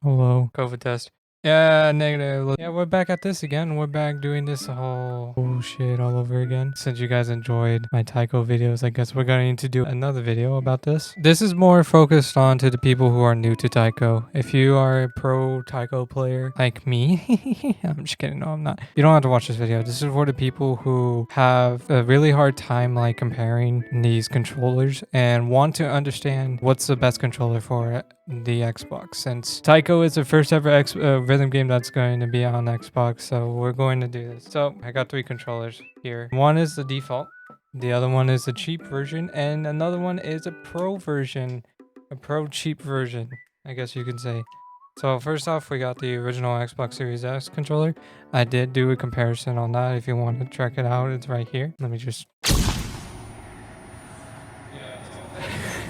Hello. COVID test. Yeah, negative. Yeah, we're back at this again. We're back doing this whole bullshit all over again. Since you guys enjoyed my Taiko videos, I guess we're going to do another video about this. This is more focused on to the people who are new to Taiko. If you are a pro Taiko player like me, I'm just kidding. No, I'm not. You don't have to watch this video. This is for the people who have a really hard time like comparing these controllers and want to understand what's the best controller for the Xbox, since Taiko is the first ever rhythm game that's going to be on Xbox, so we're going to do this. So I got 3 controllers here. One is the default, the other one is the cheap version, and another one is a pro version, a pro cheap version, I guess you could say. So first off, we got the original Xbox Series X controller. I did do a comparison on that. If you want to check it out, it's right here. Let me just...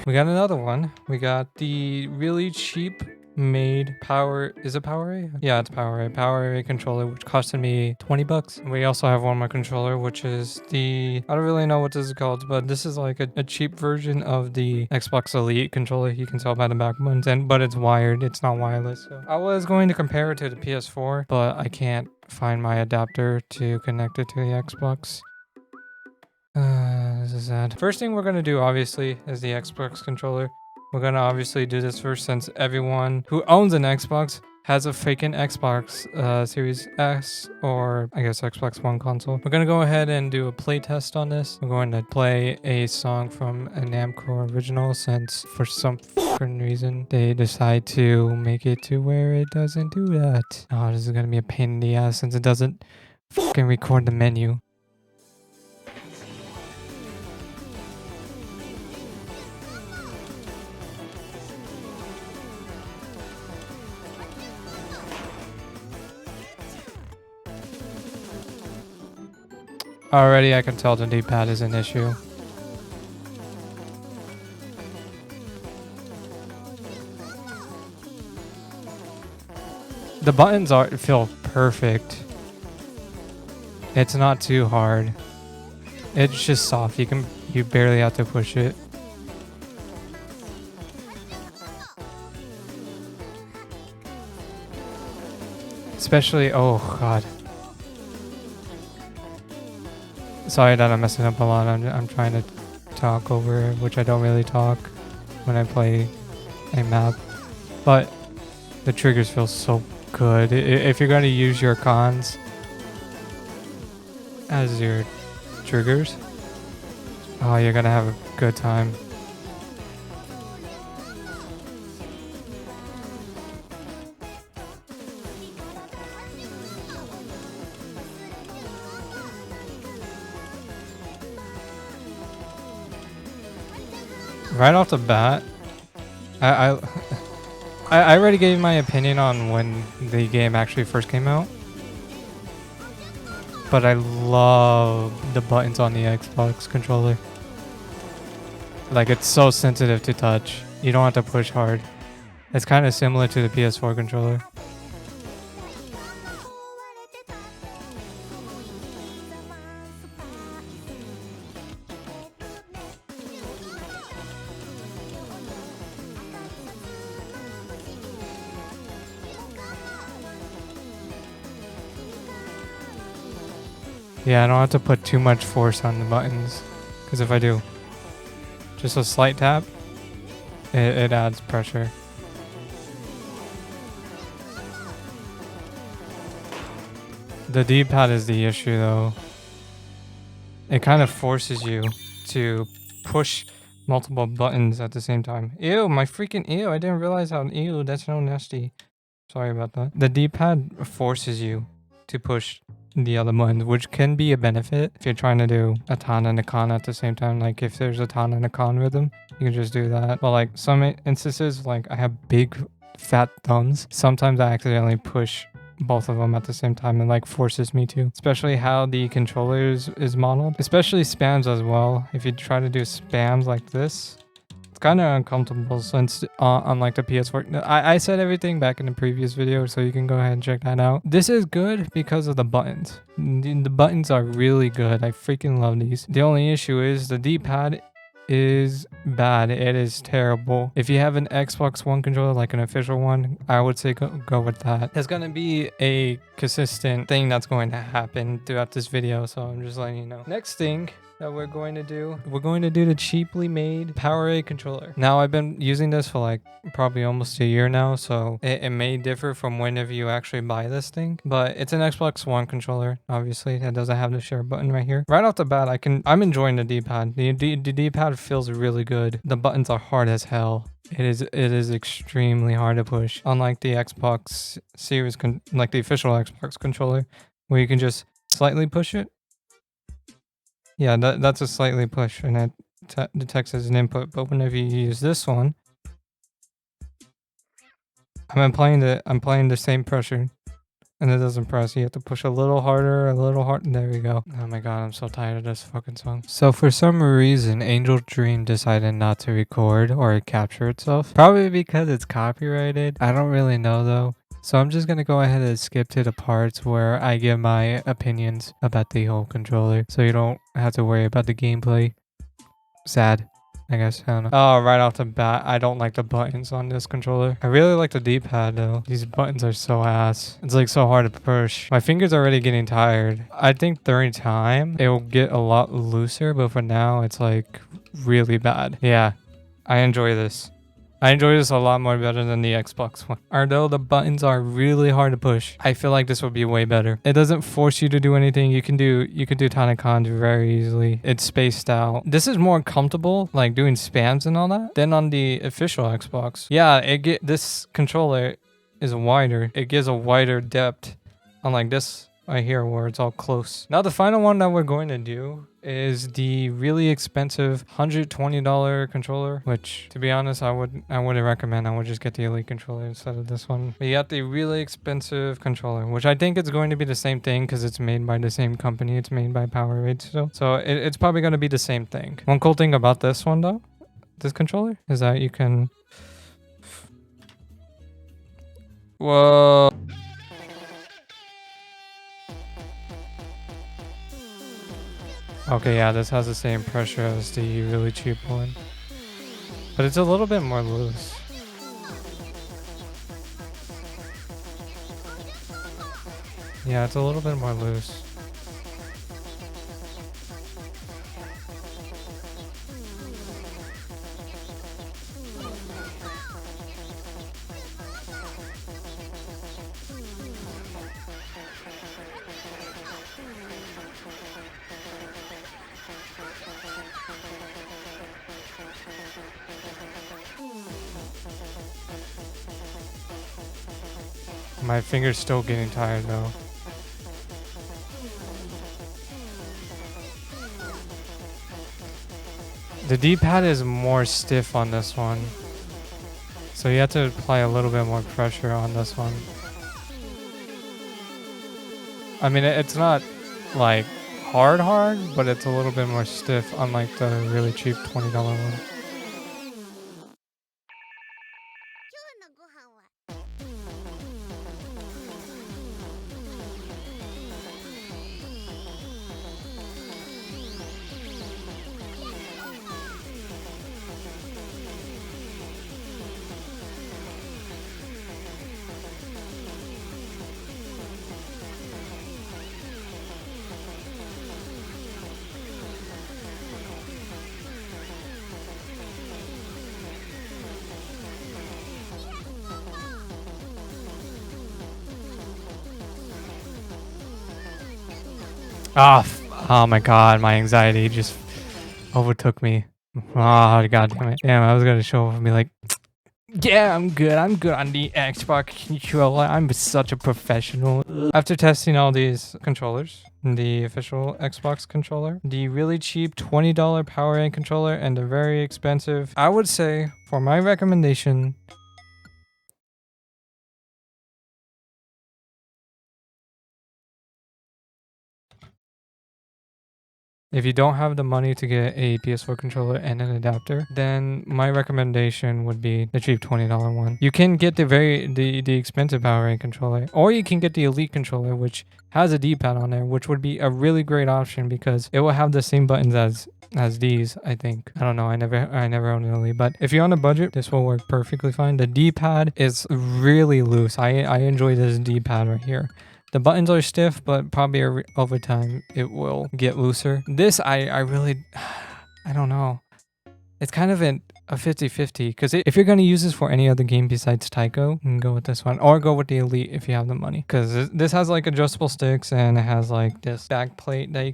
We got another one. We got the really cheap made Power... Is it Power A? Yeah, it's Power A. Power A controller, which costed me 20 bucks. We also have one more controller, which is the... I don't really know what this is called, but this is like a cheap version of the Xbox Elite controller. You can tell by the back buttons, but it's wired. It's not wireless. So I was going to compare it to the PS4, but I can't find my adapter to connect it to the Xbox. This is sad. First thing we're going to do, obviously, is the Xbox controller. We're going to obviously do this first, since everyone who owns an Xbox has a freaking Xbox Series S, or I guess Xbox One console. We're going to go ahead and do a play test on this. We're going to play a song from a Namco original, since for some fucking reason they decide to make it to where it doesn't do that. Oh, this is going to be a pain in the ass, since it doesn't fucking record the menu. Already I can tell the D-pad is an issue. The buttons feel perfect. It's not too hard. It's just soft. You barely have to push it. Especially, oh god. Sorry that I'm messing up a lot. I'm trying to talk over it, which I don't really talk when I play a map. But the triggers feel so good. If you're going to use your cons as your triggers, oh, you're going to have a good time. Right off the bat, I already gave my opinion on when the game actually first came out, but I love the buttons on the Xbox controller. Like, it's so sensitive to touch. You don't have to push hard. It's kind of similar to the PS4 controller. Yeah, I don't have to put too much force on the buttons, because if I do just a slight tap, it adds pressure. The D-pad is the issue though. It kind of forces you to push multiple buttons at the same time. Ew, my freaking ew, I didn't realize how ew, that's so nasty. Sorry about that. The D-pad forces you to push the other buttons, which can be a benefit if you're trying to do a ton and a con at the same time. Like if there's a ton and a con rhythm, you can just do that. But like some instances, like I have big fat thumbs, sometimes I accidentally push both of them at the same time and like forces me to, especially how the controller is modeled, especially spams as well. If you try to do spams like this, kind of uncomfortable, since unlike the PS4, I said everything back in the previous video, so you can go ahead and check that out. This is good because of the buttons. The buttons are really good. I freaking love these. The only issue is the D-pad is bad. It is terrible. If you have an Xbox One controller, like an official one, I would say go with that. It's going to be a consistent thing that's going to happen throughout this video, so I'm just letting you know. Next thing that we're going to do the cheaply made Powerade controller. Now, I've been using this for like probably almost a year now, so it may differ from whenever you actually buy this thing, but it's an Xbox One controller. Obviously, it doesn't have the share button right here. Right off the bat, I'm enjoying the D-pad. The D-pad feels really good. The buttons are hard as hell. It is extremely hard to push, unlike the Xbox Series, like the official Xbox controller, where you can just slightly push it. Yeah, that's a slightly push, and it detects as an input. But whenever you use this one, I'm applying the same pressure, and it doesn't press. You have to push a little harder, There we go. Oh my god, I'm so tired of this fucking song. So for some reason, Angel Dream decided not to record or capture itself. Probably because it's copyrighted. I don't really know though. So I'm just gonna go ahead and skip to the parts where I give my opinions about the whole controller, so you don't have to worry about the gameplay. Sad, I guess. I don't know. Oh, right off the bat, I don't like the buttons on this controller. I really like the D-pad though. These buttons are so ass. It's like so hard to push. My fingers are already getting tired. I think during time it will get a lot looser, but for now it's like really bad. Yeah, I enjoy this. I enjoy this a lot more better than the Xbox One. Although the buttons are really hard to push, I feel like this would be way better. It doesn't force you to do anything. You can do Tanakan very easily. It's spaced out. This is more comfortable, like doing spams and all that, than on the official Xbox. Yeah, this controller is wider. It gives a wider depth, unlike this right here where it's all close. Now the final one that we're going to do is the really expensive $120 controller, which to be honest I wouldn't recommend. I would just get the Elite controller instead of this one. But you got the really expensive controller, which I think it's going to be the same thing because it's made by the same company. It's made by Powerade still, so it's probably going to be the same thing. One cool thing about this one though, this controller, is that you can whoa. Okay, yeah, this has the same pressure as the really cheap one, but it's a little bit more loose. Yeah, it's a little bit more loose. My finger's still getting tired though. The D-pad is more stiff on this one, so you have to apply a little bit more pressure on this one. I mean, it's not like hard, but it's a little bit more stiff, unlike the really cheap $20 one. Oh my god, my anxiety just overtook me. Oh god damn it. Damn, I was gonna show up and be like, yeah, I'm good on the Xbox controller. I'm such a professional. After testing all these controllers, the official Xbox controller, the really cheap $20 Powerade controller, and the very expensive, I would say, for my recommendation, if you don't have the money to get a PS4 controller and an adapter, then my recommendation would be the cheap $20 one. You can get the expensive Powerade controller, or you can get the Elite controller, which has a D-pad on there, which would be a really great option because it will have the same buttons as as these, I think. I don't know. I never owned an Elite, but if you're on a budget, this will work perfectly fine. The D-pad is really loose. I enjoy this D-pad right here. The buttons are stiff, but probably over time it will get looser. This, I really, I don't know. It's kind of a 50-50 because if you're going to use this for any other game besides Taiko, you can go with this one or go with the Elite if you have the money, because this has like adjustable sticks and it has like this back plate that you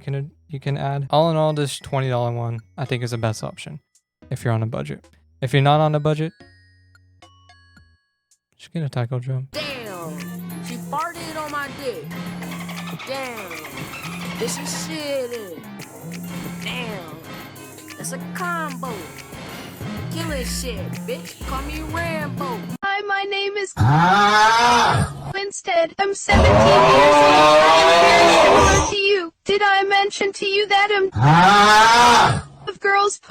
can add. All in all, this $20 one I think is the best option if you're on a budget. If you're not on a budget, just get a Taiko drum. Damn, she farted on my dick. Damn, this is shit. Damn, that's a combo. Killing shit, bitch. Call me Rambo. Hi, my name is Instead, I'm 17 years old. I'm very similar to you. Did I mention to you that of girls put